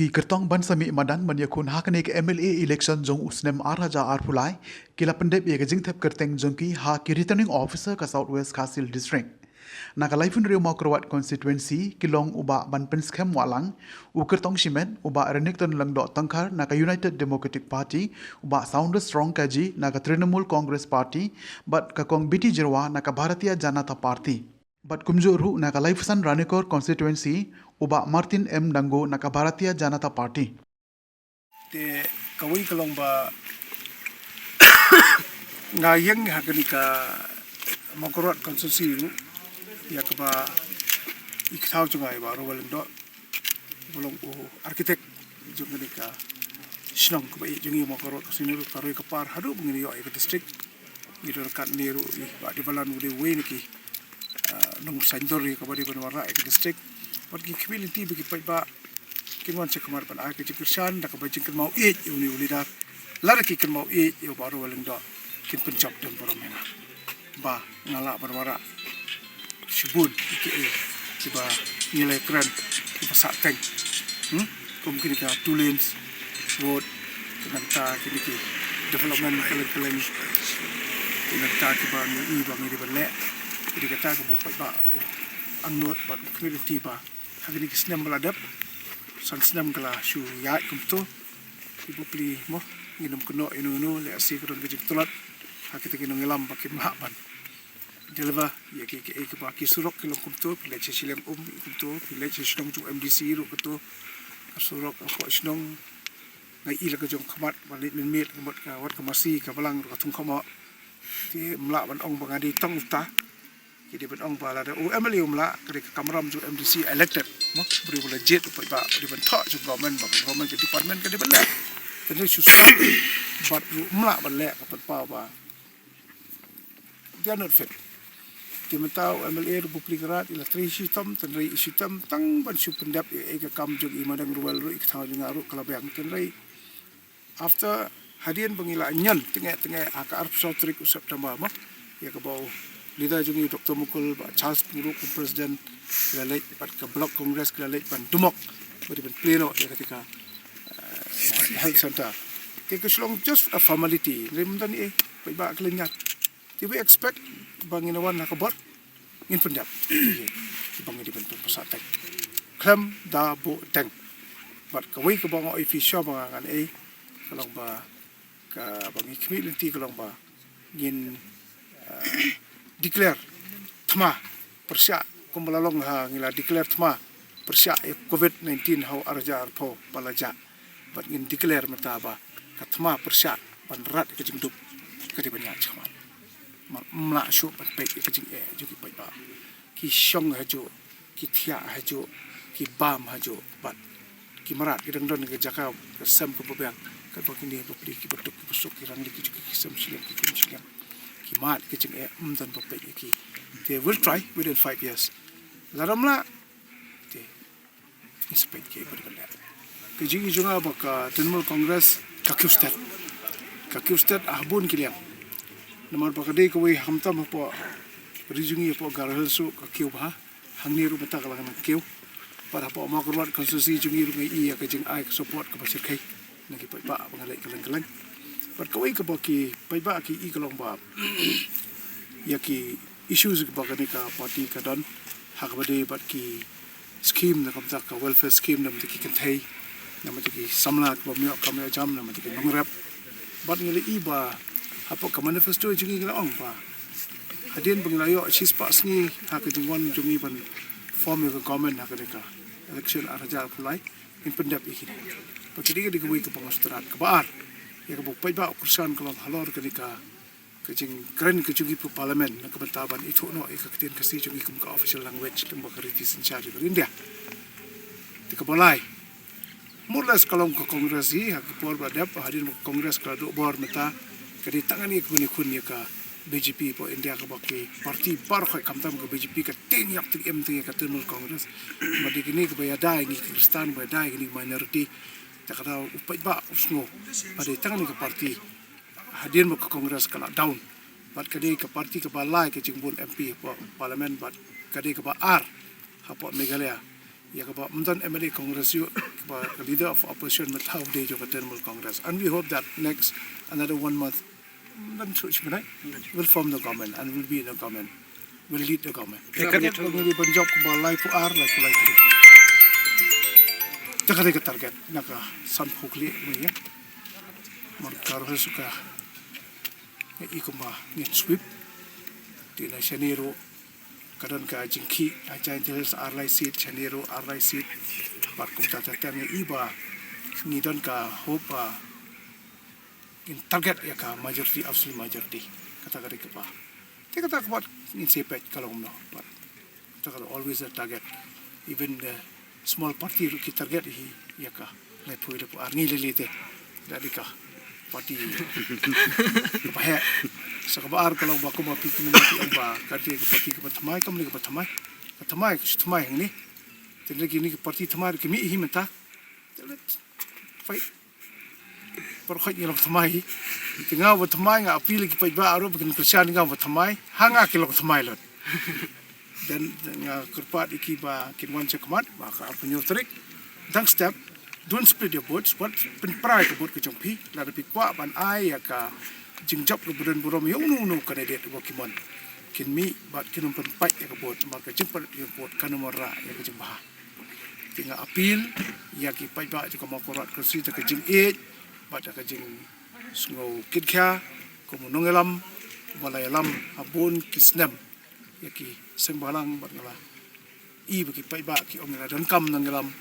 Ki kertong ban sami madan man yakun hakane ke MLA election jong usnem arhaja arpulai kila pendep ye gajing thep kerteng jong ki ha ki returning officer ka Southwest Kasil district. Naka laifun riu mau kerwat constituency kilong uba ban penskem walang u kertong shimen uba renikton lang dot tangkar naka United Democratic Party uba Sound Strong kaji naka Trinamool Congress Party but kakong BT Jirwa naka Bharatiya Janata Party. But kumjuru naka Laifusan Ranikor constituency uba Martin M. Dango naka Bharatiya Janata Party. Te kawai kalong ba ngayeng hakani ka makorot konstitusi ru ya ka ba ikthau chungai ba rowel ndo bolong o architect jungani ka shnong ka ba jungi makorot konstitusi ru karoi ka par hadu bungini yo ka district gido kan niru ba di balan udi we niki nung sandori ka ba di banwara ka district wat ki community bagi pa kinwan sa kamar pan aki chikirsan da kabajing kan mau uni ulidar lara ki kan mau yo baru walang do kin pencap dan boromena ba ngala barwara shibun ki ba nilai kran ki ba sateng mungkin ka two lanes road kenanta kini ki development kelen kenanta ki ba ni ba ngi ba le ki kata ko ba ang not ba community ba hagini ki snem baladap san senam kala shu ya kumto ibu pli mo nginum kuno inu le asi kron gejik tolat hakita kinong ilam pakai mahaban delva ya ki ba ki surok kilong kumto pile silem kumto pile sinong ju MDC ru kuto surok ko sinong ngai ila ka jong khamat balit min mit kamot ka wat ka masi ka balang ka thung khama ti mla ban ong bangadi tong ta jadi ban ong bala da o MLA mla ka kamram ju MDC elected mo beri bola jet pa di ban tho ju government ke department ka di ban le tene susah bat mla ban le ka pa ba dia not fit ti mentau MLA Republik Rat ila tri sistem tenrei sistem tang ban su pendap e ka kam ju i madang rual ru ik thau ju ngaru kala bang tenrei after hadian bangila nyan tengah aka arp sautrik September mo ya ka bau Lida jungi Dr. Mukul, Charles Puruk, Presiden, kilalait, ke Blok Kongres, kilalait, dumok, beri pleno, ya ketika health center. Kita selong just a formality. Lemdan baik kalinyat. Tiba expect banginawan nakabot, ngin pendap. Bangi di bentuk pesatek. Klem da bo teng. Bat kawai ke bang official bangan kalau ba ke bangi community kalau ba ngin declare thma persya kumbalalong ha ngila declare thma persya COVID-19 hau arja arpo palaja bat ngin declare mataba ka thma persya panrat ke jingdup ke di banyak chama mla shu pat pe ke jing ju ki pa ki shong hajo ki thia hajo ki bam hajo bat ki marat ki dangdon ke jakau ke sam ke bobang ka bakini bopli ki betuk ki busuk ki rang ki sam silam ki kum silam kimat kecing dan bapak iki. They will try within 5 years. Laramla, they inspect ke berbenda. Kecing juga baka Trinamool Congress kakustad ahbun kiliang. Namar baka dei kawai hamtam po rijungi po garhalsu kakiu bah hangni ru bata kalangan kiu. Para po makurwat konstitusi jungi ru ngai iya kecing ai support ka pasir kai. Nagi pa bangalai kalang-kalang. But kawai ka baki paiba ki ikalong ba ya ki issues ka baka ni ka party ka don hakbade bat ki scheme na kamta ka welfare scheme na mati ki kantay na mati ki samla ka myo kamyo jam na mati ki nongrap bat ngili iba hapo ka manifesto jungi ngila ong ba hadin bangilayo chis pa sngi haka jingwan jungi ban form ka government haka ka election araja pulai in pendap ikini pakidi ka digawai ka pangastrat ka baar ya kabuk paiba kursan kalau halor kenika kecing keren kecungi pu parlimen na kebantaban itu no ikaktin kasi jungi kum ka official language tum bakari in charge of India tika bolai murlas kalau ke kongres hi hak por badap hadir kongres ka do bor meta kadi tangani kun ya ka BJP po India ka baki parti bar khoi kamtam ka BJP ka ting yak ting em ting ka Trinamool Congress madi kini ka bayada ngi Kristan bayada ngi minority takada upai ba usno pada tangan ke parti hadir ke kongres kala down bat kadai ke parti ke balai ke jingbun MP po parlimen bat kadai ke ar hapo Meghalaya ya kaba mdan MLA Congress yu kaba leader of opposition met half day jo Trinamul Congress, and we hope that next another 1 month dan will form the government and will be in the government, will lead the government. Kakat will be job kaba lai pu ar lai pu lai tu. Jaga ke target naka san phukli ni ya. Markar suka ikuma ni sweep di na Shaniro karon ka jingki aja jelas arlai seat Shaniro arlai seat par kum ta ni iba ni don ka hopa in target ya ka majority absolute majority kata kata ke pa kata buat in sepet kalau no but kata always a target even the small party ki target hi ya ka lai pui le arngi le te dari ka parti bahaya sakabar kalau baku mau pikir nanti apa kati ke parti ke pertama kamu ke pertama ini jadi gini ke parti pertama ke mi himenta fight perkhidmat yang pertama ini tinggal pertama nggak pilih ke pajak baru bikin persiapan tinggal pertama hanga kilo pertama lot dan nggak kerpat ikiba kinwan cekmat maka punya trik tang step. Don't split your boats. What penprai ke boat ke jompi, lalu pikwa ban ai ya ka jingjap ke budan buram yang unu kandidat wakimon. Kin mi bat kinum penpai ya ke boat, maka jempat ya boat kanumara ya ke jembah. Tinggal apil ya ki pajak juga mau korat ke sita ke jing bat ke jing sungau kidkha, komunongelam, balayalam, abun kisnem ya ki sembalang bat ngala. I bagi pajak ki omela dan kam nanggelam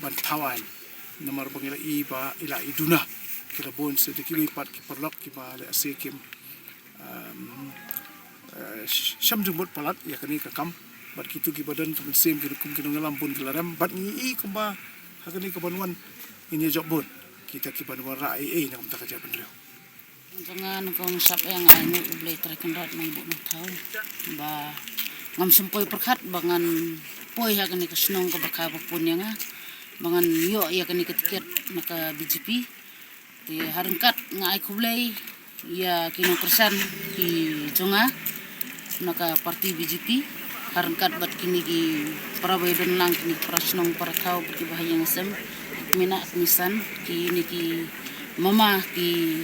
ban tawai. Nomor bangila iba ila iduna kila bon sedikit lipat ki perlok ki ba le asekim syam jumut palat ya kani ka kam bat kitu ki badan tum sem ki kum ki ngalam bon kilaram bat ni i kumba hakani ka banwan ini job bon kita ki banwan ra na kumta ka jaban reo jangan kong sap yang anu blay trekendot may ibu tahu ba ngam sempoy perkat bangan poy hakani ka snong ka baka pun yang bangan yo ya kani ketiket naka BJP ti harengkat ngai kublay ya kino persen ki jonga naka parti BJP harengkat bat kini ki parabay don lang kini prasnong para tao ki bahayang sem mina misan ki ini ki mama ki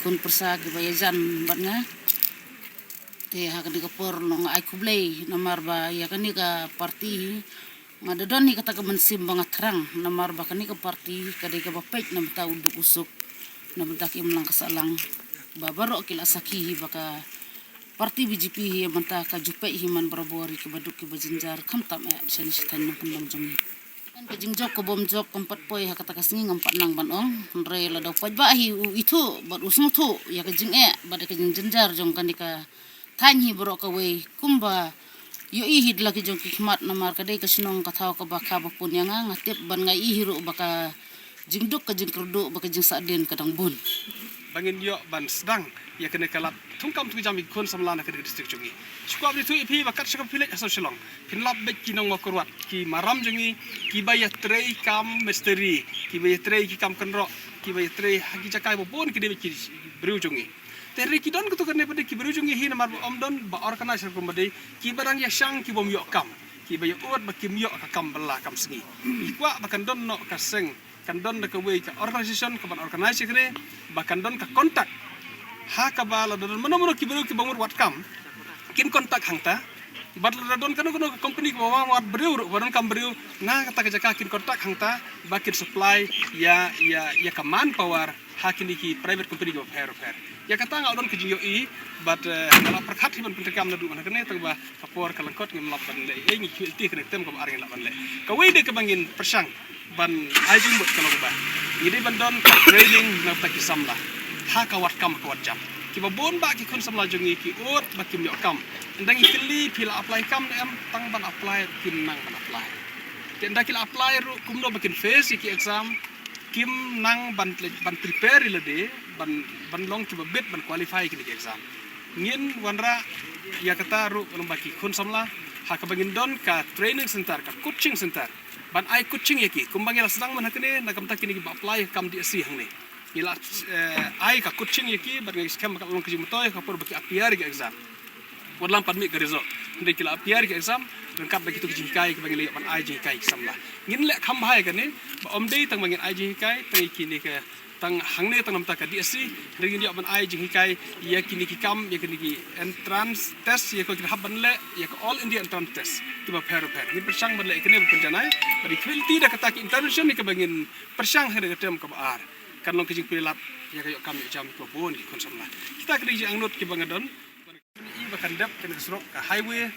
kun persa ki bayajan bat nga ti hakani ka por nong ai kublay namar ba ya kani ka parti Madadon ni kata kemensim banget terang namar bahkan ni ke parti kadai ke bapek nam tahu duk usuk nam tak imlang kesalang babaro kila saki baka parti BJP yang mentah kajupe himan berabori ke baduk ke bajenjar kam tam ya sini sitan nam pendam jongi kan ke jingjok ke bom jok keempat poi kata kasingi ngampat nang banong re ladau pajbahi itu bat usung tu ya ke jing bad ke jenjar jong kan dika tanhi bro ka we kumba yo ihid lagi jong kikmat namar kadai kasinong katau ka baka bapun yang ngatip ban ngai ihiru baka jingduk ka jingkerdu baka jing saden kadang bun bangin yo ban sedang ya kena kalat tungkam tu jami kon samlana ke distrik jongi sekuap itu ipi bakat sekap pilek asal silong kinlap bek kinong wakurwat ki maram jongi ki bayat trei kam misteri ki bayat trei ki kam kenro ki bayat trei haki cakai bopon ki debek ki beriu jongi Teri kidon kutu kene pada kiberu jungi hi namar omdon ba organizer kumbade ki barang ya sang ki bom yok kam ki bayo ot ba kim yok ka kam bela kam sengi ikwa bakan don no ka seng kan don ka we ka organization ka ban organizer kene bakan don ka kontak ha ka bala don mono kiberu ki bangur wat kam kin kontak hangta bat don kanu company ko wat beriu waron kam beriu na kata ka kin kontak hangta bakin supply ya ka manpower hakini ki private company go fair ya kata ngau don kejing yoi but kalau perkat himan pentekam nadu mana kene tang ba kapor kalangkot ngem lap ban le ngi ti kene tem ko aring lap ban le ka we de kebangin persang ban ajung bot kalau ba ini ban don training na taki samla ha ka wat kam ka wat jam ki ba bon ba ki kon samla jungi ki ot ba kim yo kam ndang ikli pila apply kam em tang ban apply kim nang ban apply tenda kila apply ru kumno bakin face ki exam kim nang ban prepare ilade ban long coba bet ban qualify kini exam ngin wanra ya kata ru baki kun samla ha ka bangin don ka training center ka coaching center ban ai coaching yaki kumbangila sedang man hakene na kam takini ba apply kam di si hang ni ila ai ka coaching yaki ban ngi scam ka long kiji motoy ka por baki apiar ki exam wadlam padmi ka result Hindi kila apiar ke exam lengkap bagi tu kejikai ke bagi lihat ban ai jikai samla. Ngin lek kham bahai kan ni ba om dei tang bangin ai jikai tang kini ke tang hangne tang namta ka di asi ringin dia ban ai jikai ya kini ki kam ya kini ki entrance test ya ko kini haban le ya ko all India entrance test ki ba per ngin persang ban le kini penjanai bari quality da kata ki intervention ni ke bangin persang hari ketem ke baar kan long kejing pilap ya kayo kam jam ko bon ki kon samla. Kita kini ang not ki bangadon i bakan dap kena keserok ke highway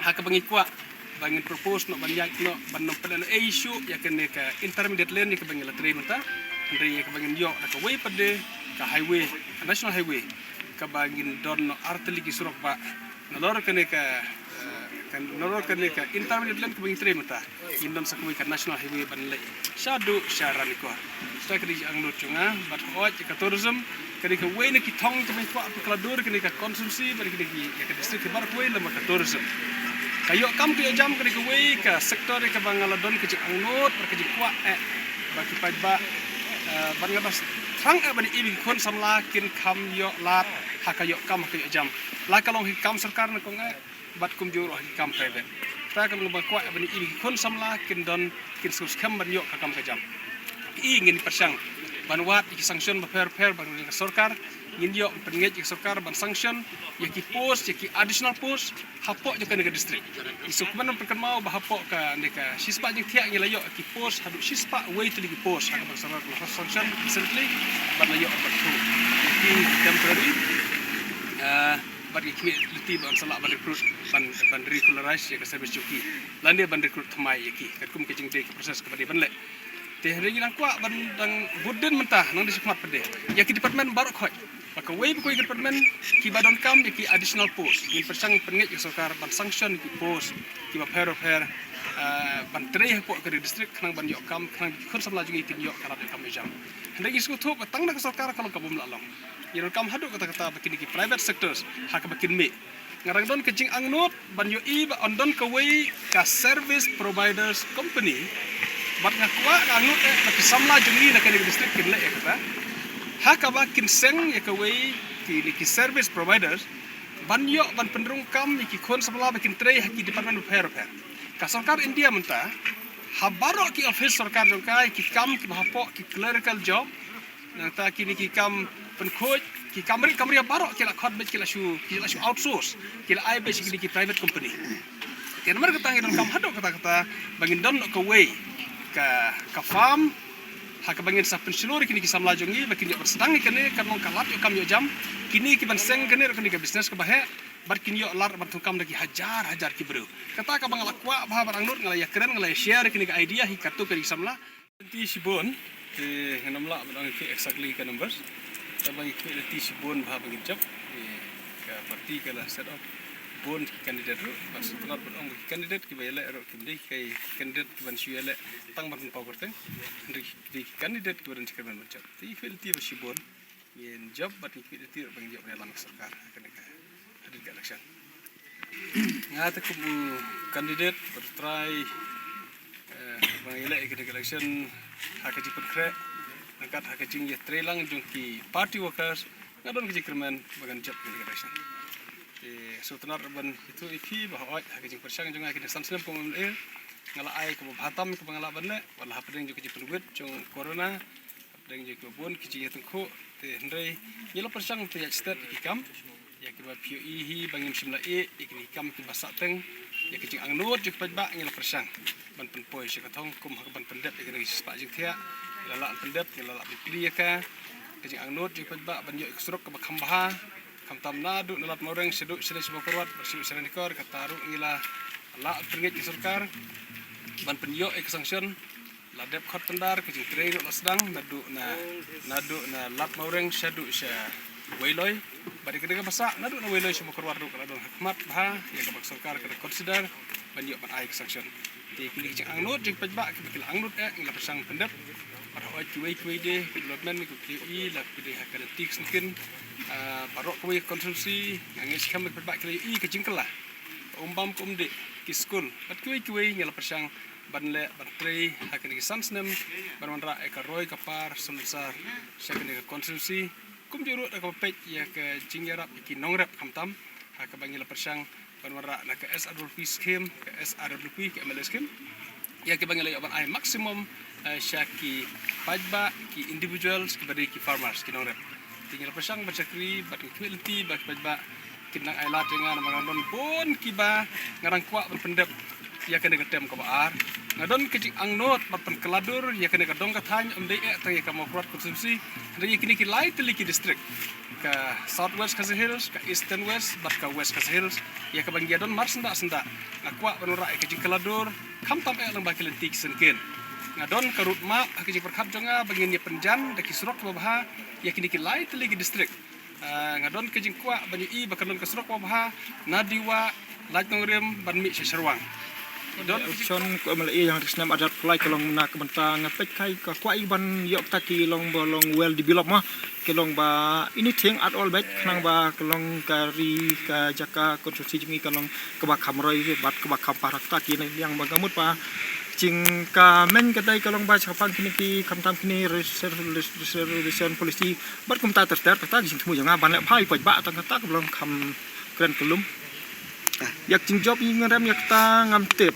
hak bangi kuat bangin propose no banyak no ban no plan issue ya kena ke intermediate lane ni ke bangi latre menta ndri ya ke bangin yo ke way pade ke highway national highway ke bangin don no arteli keserok ba nalor kena ke kan nalor kena ke intermediate lane ke bangi tre menta indon sakui ke national highway ban le shadu syaran ko sta kedi ang no chunga bat hoj ke tourism kini ke way ni kitong ke mengko apladur kini ke konsumsi bagi kini ya ke distrik bar way lama ke tourism kayo kam ke jam kini ke way ke sektor ke bangaladon ke jik angnot ber ke jik kwa bagi pajba bangadas thang bani ibi kon samla kin kam yo lat hakayo kam ke jam la kalong hikam sarkar na kong bat kum juro hikam private ta kan ngba kwa bani ibi kon samla kin don kin sus kam ban yo kam ke jam ingin persang banwat iki sanction ba per bang sarkar indio pengej iki sarkar ban sanction yaki post yaki additional post hapok je ke distrik isuk man perkan mau ba hapok ka neka sispa jing tiak ngila yo ki post hadu sispa way to ligi post hak bang sarkar sanction recently ban yo ba tu ki temporary bagi community ban salak ban recruit ban regularize ya ke service joki lande ban recruit thamai yaki kum ke jing te proses ke ban le teh ringi nang kuat bandang buden mentah nang disukmat pede ya ki department baru khoi maka way ko department ki badon kam ki additional post in persang pengej ki sarkar ban sanction ki post ki ba per ban tre po ke distrik nang ban yo kam nang khun samla jungi ki yo kala kam jam ringi sku thok tang na sarkar kalau kabum lalong yen kam hadu kata bakini ki private sectors hak bakin me ngarang don kejing angnot ban yo i ba ondon ka way ka service providers company bat ngakwa angut nak samla jungi nak ke distrik kin le kata hakaba kin seng ya ka way ki service providers ban yo ban penrung kam ki khon samla bakin tre ki department of fair ka sarkar India menta habaro ki office sarkar jongkai ki kam ki bahapo ki clerical job nang ta ki kam penkhoj ki kamri baro ki la khot bet ki la shu outsource ki la ai bet ki private company ken mar kata ngin kam hado kata bangin don ka way ka farm hak bangin sa pensilur kini ki samla jongi bakin yo bersedang kini kan kalat yo kam yo jam kini ki ban seng kini ka business ka bahe bar kini yo lar ban tukam lagi hajar ki bro kata ka bang lakwa bah barang nur ngala ya keren ngala share kini ka idea hi katu ka samla ti sibon ngamla ban exactly ka numbers tabang ti sibon bah bangin jap ka parti kala set up bon kandidat ru pas tunat berong kandidat ki bayale ro ki kai kandidat ki ban syele tang ban pau kerteng di kandidat ki ban cikar ban macam ti filti bersibon yen job bat ki filti bang job dalam sarkar kena ada di election ngata ku kandidat bertry bang ele ki election hak ji perkre angkat hak jing ya trelang jung ki party workers ngadon ki kerman bagan job ki election so tenar ban itu ipi bahwa hak persang jong akin sanslem ko ngala ai ko bhatam ko bangala banne wala hapdeng jo ki penduit jong corona hapdeng jo ko bon ki yeteng ko te ndai yelo persang te state ki kam ya ki ba pio hi bangim simla ikni kam ki basateng ya ki angnot jo pajba ngelo persang ban penpoi se katong kum hak ban pendep ikni spa jing thia lala pendep lala bikli ka ki angnot jo pajba ban yo iksrok ka bakhambaha kam tam nadu nalat moreng seduk sele sebakorwat bersih serenikor kataru ngila la pengej sarkar ban penyo sanction la dep khot pendar ke tre ro sedang nadu na lat moreng seduk se weiloi bari kedega basa nadu na weiloi sebakorwat ru kadon hikmat bah ya ka sarkar ka consider ban yo ban ai sanction ti kini jing angnut jing pajba ke bil angnut ngila persang pendep pada oi kuwi de development ku ki la kede hakada tiks mungkin barok kuwi konsumsi ngis kam berbak kali ke jingkelah umbam kumde ki skul bat kuwi ngela persang banle batri hakani sansnem barmanra ekaroi kapar semsar sekani konsumsi kum juru ka pek ya ke jingerap ki nongrap kamtam hak bangila persang Panwara na ke SRWP scheme, ke SRWP, ke MLA scheme. Ya ke bangal yaban ay maximum syaki pajba ki individuals ki bari ki farmers ki nongrep. Tinggal pasang bercakri, berkualiti, pajba kinang ay lat dengan mangadon bon kiba ngarang kwa berpendap ya kena ketem ke baar. Ngadon kecik angnot berpen keladur ya kena kedong katany umdei tang ya kamokrat konsumsi. Dari kini ki lai teliki district ke Southwest Khasi Hills, ke Eastern West, bat ke West Khasi Hills, ya ke banggiadon mar senda ngakwa penura kecik keladur, kam tam lang bakil lentik senkin. Ngadon karut map kecik perkap jonga bangin ya penjan daki surok babaha ya kini ki lai teliki district. Ngadon kecik kwa banyu I bakalon ke surok babaha nadiwa laj nongrim ban mi sesarwang. Chon ko MLA yang resnem adat pulai kelong na kebentang ngapet kai ka kwai ban yok taki long bolong well develop mah kelong ba anything at all back nang ba kelong kari ka jaka konstruksi jemi kelong ke ba kamroi bat ke ba kamparak taki yang bagamut pa jing ka men kadai kelong ba chapang kini ki kamtam kini resolution policy bat kum ta ter ta jing temu janga ban le phai paj ba tang ta kelong kam kren kelum yak jing job ing rem yak ta ngam tip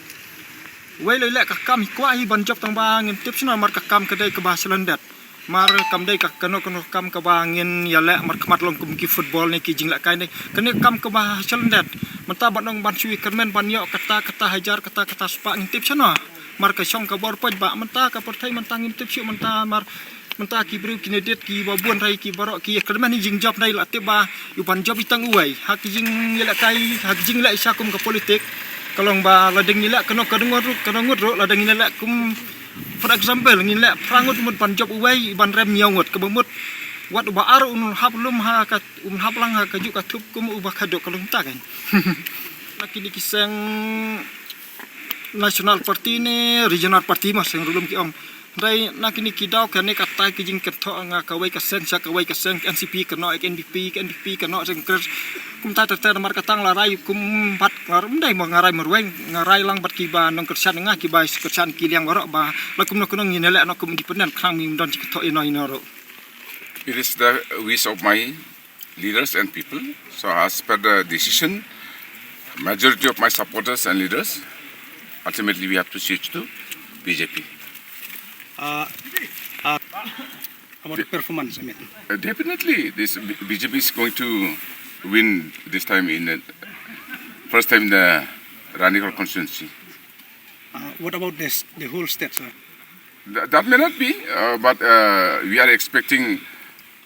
wei le ka kam kwa hi ban job tang ba ngin tip sina mar ka kam kadai ka ba selendat mar kam dai ka kano kam ka ba ngin ya le mar kmat long kum ki football ni ki jing la kai ni kene kam ka ba selendat menta ban dong ban chui kermen ban yo kata hajar kata spa ngin tip sina mar ka syong ka bor poj ba menta ka pertai menta ngin tip syu menta mar menta ki bru ki nedet ki babun rai ki barok ki kermen ni jing job dai la tiba yu ban job itang uai hak jing la kai hak jing la isakum ke politik kalong ba ladeng ni la keno kadengor ladeng ni la kum for example ni la prangut mut ban job uai ban rem nyongot ke bemut wat ba ar un hablum ha ka haplang ha ka ju ka thup kum ubah kadok kalong ta kan laki di kisang national party ni regional party mas yang rulum ki ong dai nakini kidau kane katai ki jing ketho nga kawai ka sen sak kawai ka sen NCP keno NDP keno sing kres kum ta ter mar katang larai kum bat ngarum dai mo ngarai merweng ngarai lang bat kiba nong kersan nga kiba kersan kiliang warok ba lakum no kunong nginele no kum independent khang mim don ketho ino. It is the wish of my leaders and people. So as per the decision, majority of my supporters and leaders, ultimately we have to switch to BJP. About the performance, I mean. Definitely, this BJP is going to win this time in the first time in the Ranikol constituency. What about this, the whole state, sir? That may not be, but we are expecting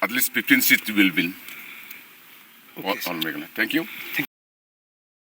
at least 15 seats will win. Okay, All Meghalaya. Thank you.